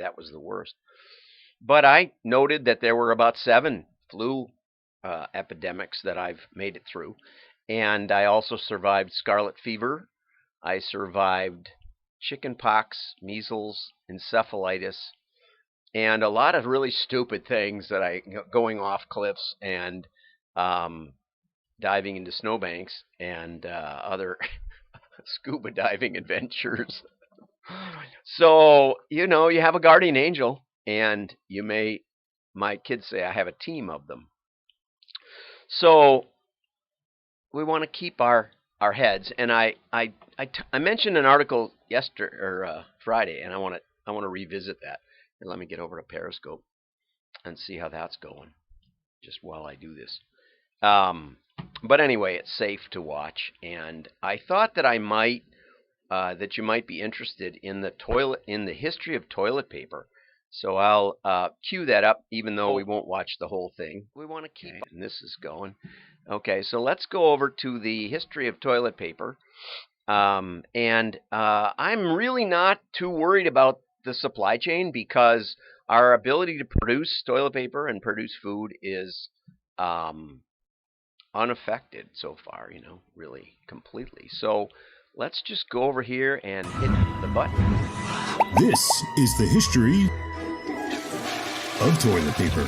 that was the worst. But I noted that there were about 7 flu epidemics that I've made it through. And I also survived scarlet fever. I survived chicken pox, measles, encephalitis, and a lot of really stupid things that going off cliffs and um, diving into snowbanks and other scuba diving adventures. So, you have a guardian angel, and my kids say I have a team of them. So we want to keep our heads. And I mentioned an article yesterday or Friday, and I want to revisit that. And let me get over to Periscope and see how that's going, just while I do this. But anyway, it's safe to watch, and I thought that that you might be interested in the history of toilet paper. So I'll cue that up, even though we won't watch the whole thing. We want to keep, and this is going. Okay, so let's go over to the history of toilet paper. And I'm really not too worried about the supply chain, because our ability to produce toilet paper and produce food is unaffected so far, really completely. So let's just go over here and hit the button. This is the history of toilet paper.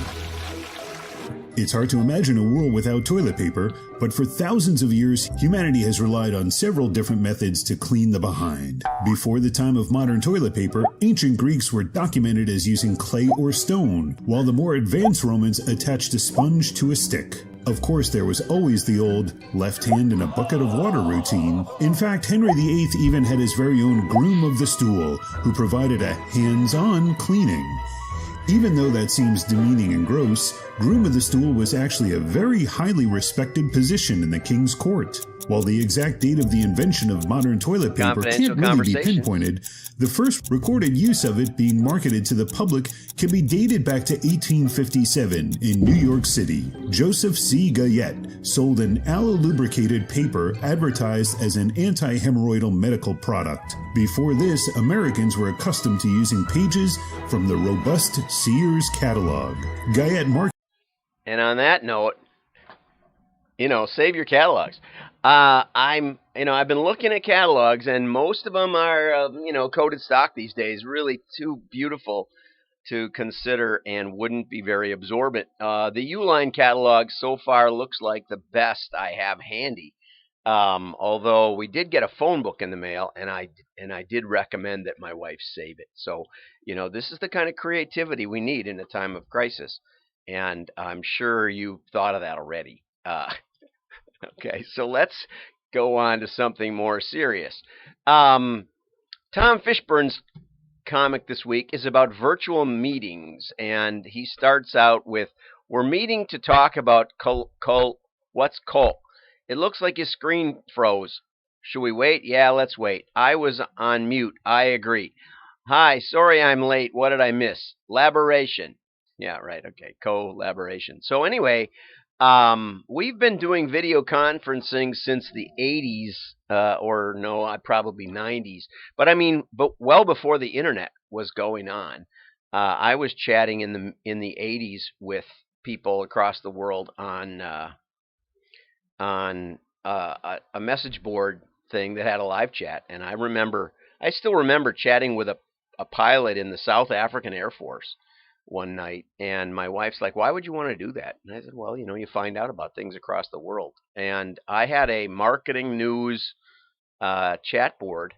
It's hard to imagine a world without toilet paper, but for thousands of years, humanity has relied on several different methods to clean the behind. Before the time of modern toilet paper, ancient Greeks were documented as using clay or stone, while the more advanced Romans attached a sponge to a stick. Of course, there was always the old left hand in a bucket of water routine. In fact, Henry VIII even had his very own groom of the stool, who provided a hands-on cleaning. Even though that seems demeaning and gross, groom of the stool was actually a very highly respected position in the king's court. While the exact date of the invention of modern toilet paper can't really be pinpointed, the first recorded use of it being marketed to the public can be dated back to 1857 in New York City. Joseph C. Guyette sold an aloe-lubricated paper advertised as an anti-hemorrhoidal medical product. Before this, Americans were accustomed to using pages from the robust Sears Catalog. Guyette marketed. And on that note, save your catalogs. I've been looking at catalogs, and most of them are, coated stock these days. Really too beautiful to consider and wouldn't be very absorbent. The Uline catalog so far looks like the best I have handy. Although we did get a phone book in the mail, and I did recommend that my wife save it. So, this is the kind of creativity we need in a time of crisis. And I'm sure you've thought of that already. Okay, so let's go on to something more serious. Tom Fishburne's comic this week is about virtual meetings, and he starts out with, "We're meeting to talk about what's cult. It looks like his screen froze. Should we wait? Yeah, let's wait. I was on mute. I agree. Hi, sorry I'm late. What did I miss? Laboration." Yeah, right. Okay, collaboration. So anyway, we've been doing video conferencing since the 80s, probably 90s. But well before the internet was going on. I was chatting in the 80s with people across the world on a message board thing that had a live chat, and I still remember chatting with a pilot in the South African Air Force one night, and my wife's like, "Why would you want to do that?" And I said, "Well, you find out about things across the world." And I had a marketing news chat board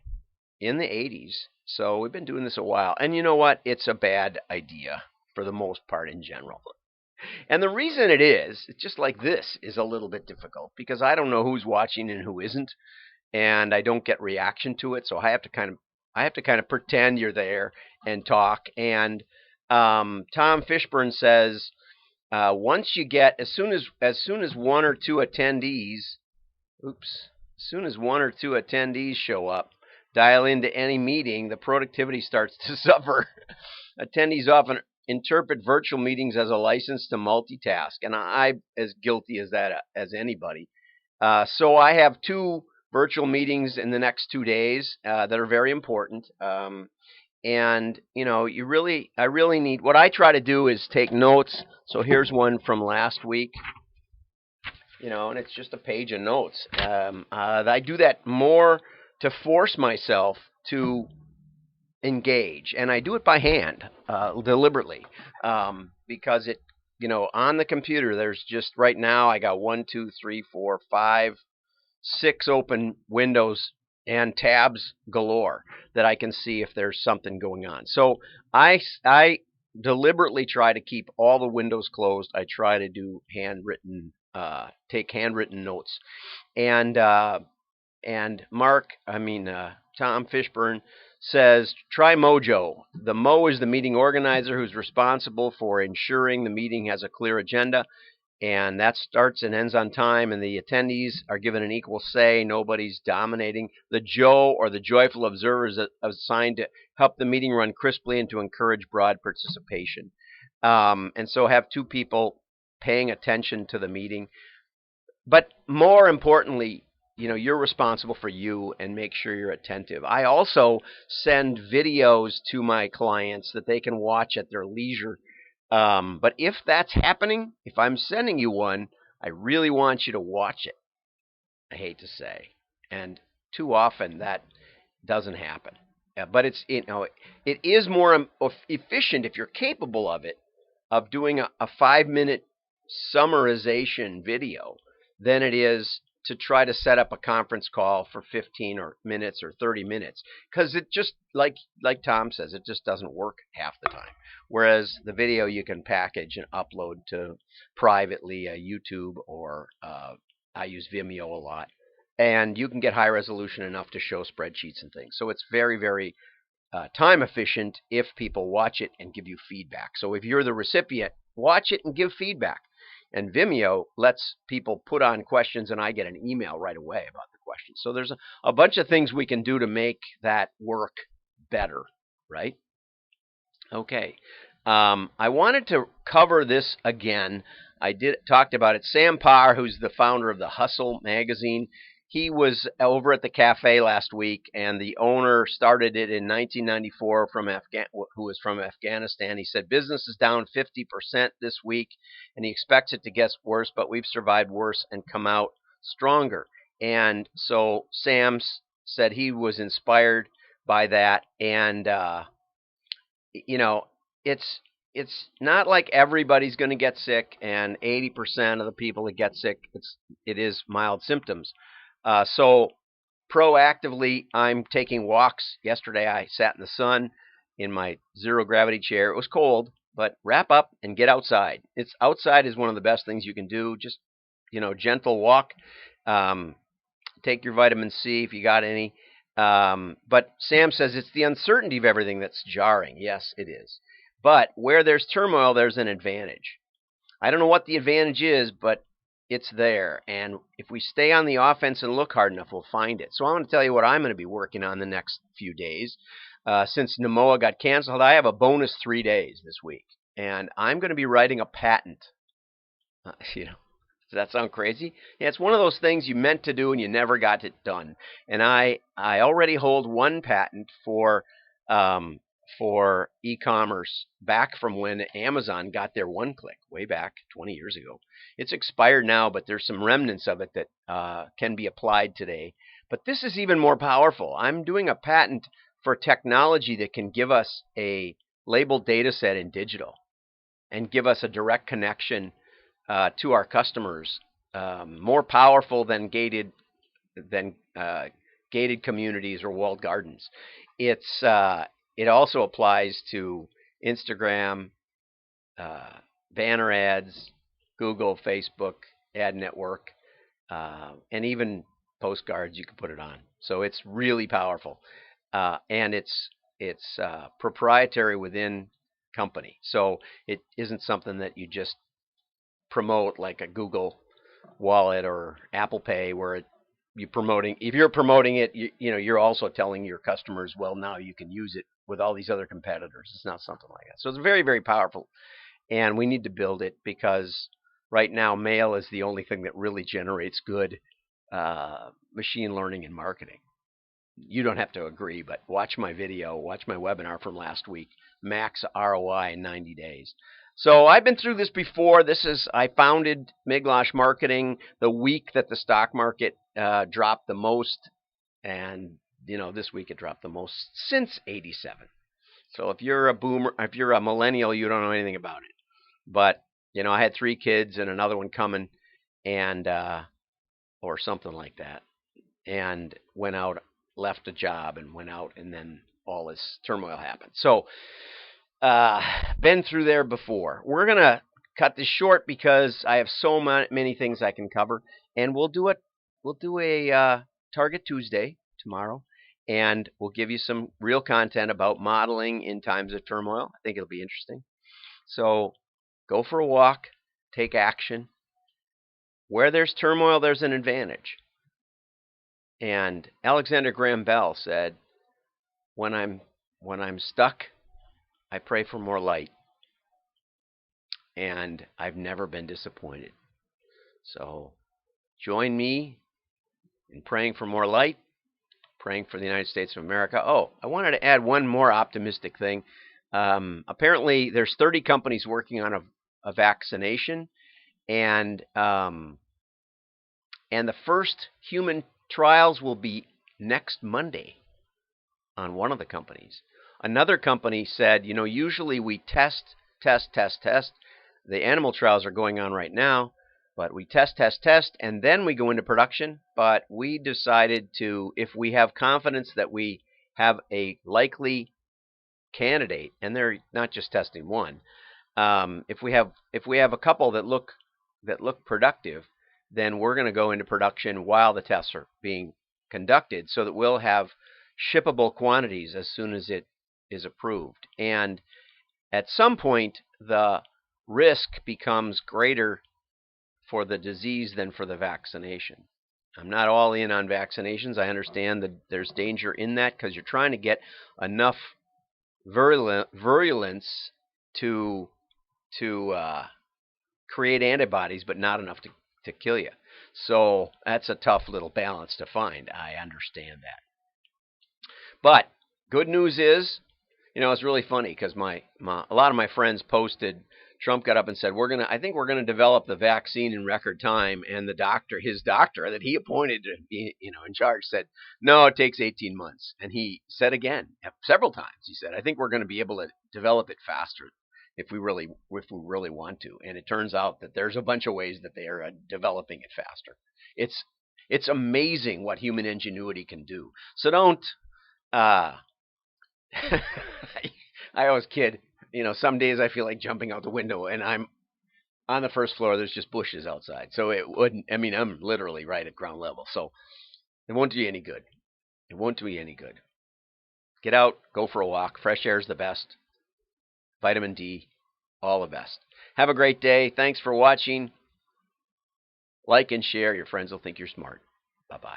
in the 80s, so we've been doing this a while. And you know what? It's a bad idea for the most part in general. And the reason it's just like this is a little bit difficult, because I don't know who's watching and who isn't, and I don't get reaction to it, so I have to kind of pretend you're there and talk. And Tom Fishburne says, once you get, as soon as one or two attendees show up, dial into any meeting, the productivity starts to suffer. Attendees often interpret virtual meetings as a license to multitask, and I'm as guilty as that as anybody. So I have 2 virtual meetings in the next 2 days that are very important. And I really need. What I try to do is take notes. So here's one from last week. And it's just a page of notes. I do that more to force myself to engage, and I do it by hand, deliberately, because on the computer, there's just right now I got 6 open windows and tabs galore that I can see if there's something going on. So I deliberately try to keep all the windows closed. I try to do take handwritten notes, and Tom Fishburne says, try MOJO. The Mo is the meeting organizer who's responsible for ensuring the meeting has a clear agenda, and that starts and ends on time, and the attendees are given an equal say. Nobody's dominating. The Joe, or the joyful observer, is assigned to help the meeting run crisply and to encourage broad participation. And so have 2 people paying attention to the meeting. But more importantly, you're responsible for you, and make sure you're attentive. I also send videos to my clients that they can watch at their leisure. But if that's happening, if I'm sending you one, I really want you to watch it. I hate to say, and too often that doesn't happen. But it is more efficient if you're capable of it, of doing a 5-minute summarization video, than it is to try to set up a conference call for 15 minutes or 30 minutes, because it just, like Tom says, it just doesn't work half the time. Whereas the video you can package and upload to privately YouTube, or I use Vimeo a lot, and you can get high resolution enough to show spreadsheets and things. So it's very, very time efficient if people watch it and give you feedback. So if you're the recipient, watch it and give feedback. And Vimeo lets people put on questions, and I get an email right away about the questions. So there's a bunch of things we can do to make that work better, right? Okay. I wanted to cover this again. I talked about it. Sam Parr, who's the founder of the Hustle magazine, he was over at the cafe last week, and the owner started it in 1994 who was from Afghanistan. He said business is down 50% this week, and he expects it to get worse, but we've survived worse and come out stronger. And so Sam said he was inspired by that, and it's not like everybody's going to get sick, and 80% of the people that get sick, it is mild symptoms. So proactively, I'm taking walks. Yesterday, I sat in the sun in my zero gravity chair. It was cold, but wrap up and get outside. Outside is one of the best things you can do. Just gentle walk. Take your vitamin C if you got any. But Sam says it's the uncertainty of everything that's jarring. Yes, it is. But where there's turmoil, there's an advantage. I don't know what the advantage is, but it's there. And if we stay on the offense and look hard enough, we'll find it. So I want to tell you what I'm going to be working on the next few days. Since NMOA got canceled, I have a bonus 3 days this week. And I'm going to be writing a patent. Does that sound crazy? Yeah, it's one of those things you meant to do and you never got it done. And I already hold one patent for e-commerce back from when Amazon got their one-click way back 20 years ago. It's expired now, but there's some remnants of it that can be applied today. But this is even more powerful. I'm doing a patent for technology that can give us a labeled data set in digital and give us a direct connection to our customers, more powerful than gated communities or walled gardens. It also applies to Instagram, banner ads, Google, Facebook, ad network, and even postcards you can put it on. So it's really powerful, and it's proprietary within company. So it isn't something that you just promote like a Google Wallet or Apple Pay, where if you're promoting it, you're also telling your customers, well, now you can use it with all these other competitors. It's not something like that. So it's very, very powerful, and we need to build it, because right now mail is the only thing that really generates good machine learning and marketing. you don't have to agree, but watch my video, watch my webinar from last week, max ROI in 90 days. So I've been through this before. I founded Miglosh Marketing the week that the stock market dropped the most, and this week it dropped the most since '87. So if you're a boomer, if you're a millennial, you don't know anything about it. But I had 3 kids and another one coming, and or something like that, and went out, left a job, and went out, and then all this turmoil happened. So been through there before. We're gonna cut this short because I have so many things I can cover, and we'll do a Target Tuesday tomorrow, and we'll give you some real content about modeling in times of turmoil. I think it'll be interesting. So go for a walk, take action. Where there's turmoil, there's an advantage. And Alexander Graham Bell said, when I'm stuck, I pray for more light. And I've never been disappointed. So join me in praying for more light, praying for the United States of America. Oh, I wanted to add one more optimistic thing. Apparently, there's 30 companies working on a vaccination, and the first human trials will be next Monday on one of the companies. Another company said, usually we test. The animal trials are going on right now, but we test, and then we go into production. But we decided to, if we have confidence that we have a likely candidate, and they're not just testing one, if we have a couple that look productive, then we're going to go into production while the tests are being conducted, so that we'll have shippable quantities as soon as it is approved. And at some point, the risk becomes greater for the disease than for the vaccination. I'm not all in on vaccinations. I understand that there's danger in that because you're trying to get enough virulence to create antibodies, but not enough to kill you. So that's a tough little balance to find. I understand that. But good news is, it's really funny because a lot of my friends posted. Trump got up and said, I think we're gonna develop the vaccine in record time. And his doctor that he appointed to be, in charge, said, no, it takes 18 months. And he said again, several times, he said, I think we're going to be able to develop it faster if we really want to. And it turns out that there's a bunch of ways that they are developing it faster. It's amazing what human ingenuity can do. So don't. I always kid. Some days I feel like jumping out the window, and I'm on the first floor. There's just bushes outside, so it wouldn't. I'm literally right at ground level, so it won't do you any good. It won't do you any good. Get out, go for a walk. Fresh air is the best. Vitamin D, all the best. Have a great day. Thanks for watching. Like and share. Your friends will think you're smart. Bye-bye.